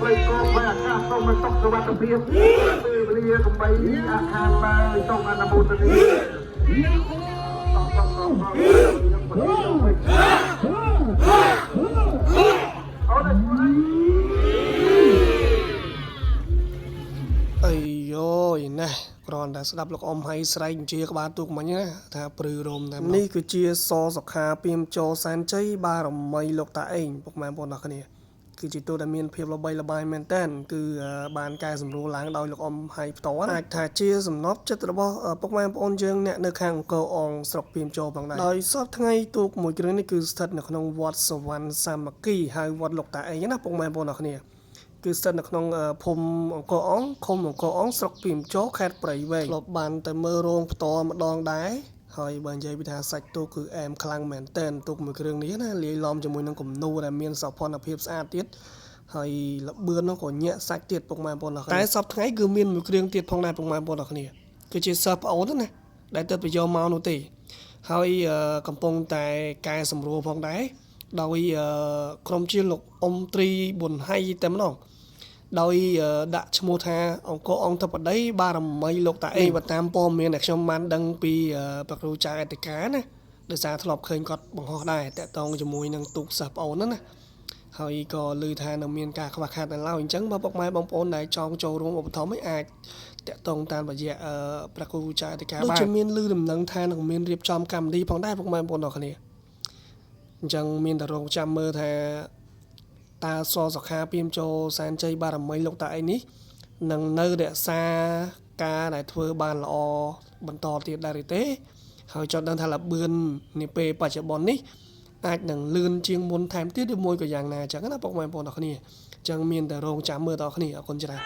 ព្រៃកោផ្លូវអាកាសសូមមិនតកសុវត្ថិភាពពេលវេលាកុំបីអាខានឡើយសូមអនុមោទនាអីយោណែគ្រាន់តែស្ដាប់លោកអ៊ំហើយស្រែកជាក្បាលទូកមិញណាថាព្រឺរោមតែនេះគឺជាសសុខាពីមចូលសែនជ័យបារមីលោកតាអេងពុកម៉ែបងប្អូនអរគ្នាគឺជាទូដែលមានភាពល្បីល្បាញមែនតើគឺបានកែសម្រួលឡើងដោយលោកអ៊ំហើយផ្ទាល់អាចថាជាសំណប់ចិត្តរបស់ពុកម៉ែបងប្អូនយើងអ្នកនៅខាងអង្គរអងស្រុកពីមចូលផងដែរដោយសពថ្ងៃទូកមួយគ្រឿងនេះគឺស្ថិតនៅក្នុងវត្តសវណ្ណសាមគ្គីហើយវត្តលោកតាអេងណាពុកម៉ែបងប្អូនអរគ្នាគឺស្ថិតនៅក្នុងភូមិអង្គរអងឃុំអង្គរអងស្រុកពីមចូលខេត្តព្រៃវែងធ្លាប់បានទៅមើលរោងផ្ទាល់ម្ដងដែរហើយបើនិយាយពីថាសាច់ទូកគឺអែមខ្លាំងមែនទែនទូកមួយគ្រឿងនេះណាលាយឡំជាមួយនឹងគំនូរដែលមានសោភ័ណភាពស្អាតទៀតហើយលបឿននោះក៏ញាក់សាច់ទៀតពុកម៉ែបងប្អូនអរគ្នាតែសពថ្ងៃគឺមានមួយគ្រឿងទៀតផងដែរពុកម៉ែបងប្អូនអរគ្នាគឺជាសិស្សប្អូនណាដែលទៅយកមកនោះទេហើយកំពុងតែកែសម្រួលផងដែរដោយក្រុមជាលោកអ៊ំត្រីប៊ុនហៃតែម្ដងដោយដាក់ឈ្មោះថាអង្គរអង្គធិបតីបារមីលោកតាអេងបើតាមព័ត៌មានដែលខ្ញុំបានដឹងពីព្រះគ្រូចៅអធិការណាដោយសារធ្លាប់ឃើញគាត់បង្ហោះដែរតាក់ទងជាមួយនឹងទូកសិស្សប្អូនហ្នឹងណាហើយក៏ឮថានៅមានការខ្វះខាតនៅឡើយអញ្ចឹងបើពុកម៉ែបងប្អូនដែលចង់ចូលរួមឧបត្ថម្ភអាចតាក់ទងតាមរយៈព្រះគ្រូចៅអធិការដូចជាមានឮដំណឹងថានឹងមានរៀបចំកម្មវិធីផងដែរពុកម៉ែបងប្អូនអរគ្នាអញ្ចឹងមានតែរងចាំមើលថាតើសសុខាពីមចូលសែនជ័យបារមីលោកតាអីនេះនឹងនៅរក្សាការដែលធ្វើបានល្អបន្តទៀតដែរឬទេហើយចង់ដឹងថាលបឿននាពេលបច្ចុប្បន្ននេះអាចនឹងលឿនជាងមុនថែមទៀតឬមួយក៏យ៉ាងណាអញ្ចឹងណាពុកម៉ែបងប្អូនអរគ្នាអញ្ចឹងមានតែរងចាំមើលតអរគ្នាអរគុណច្រើន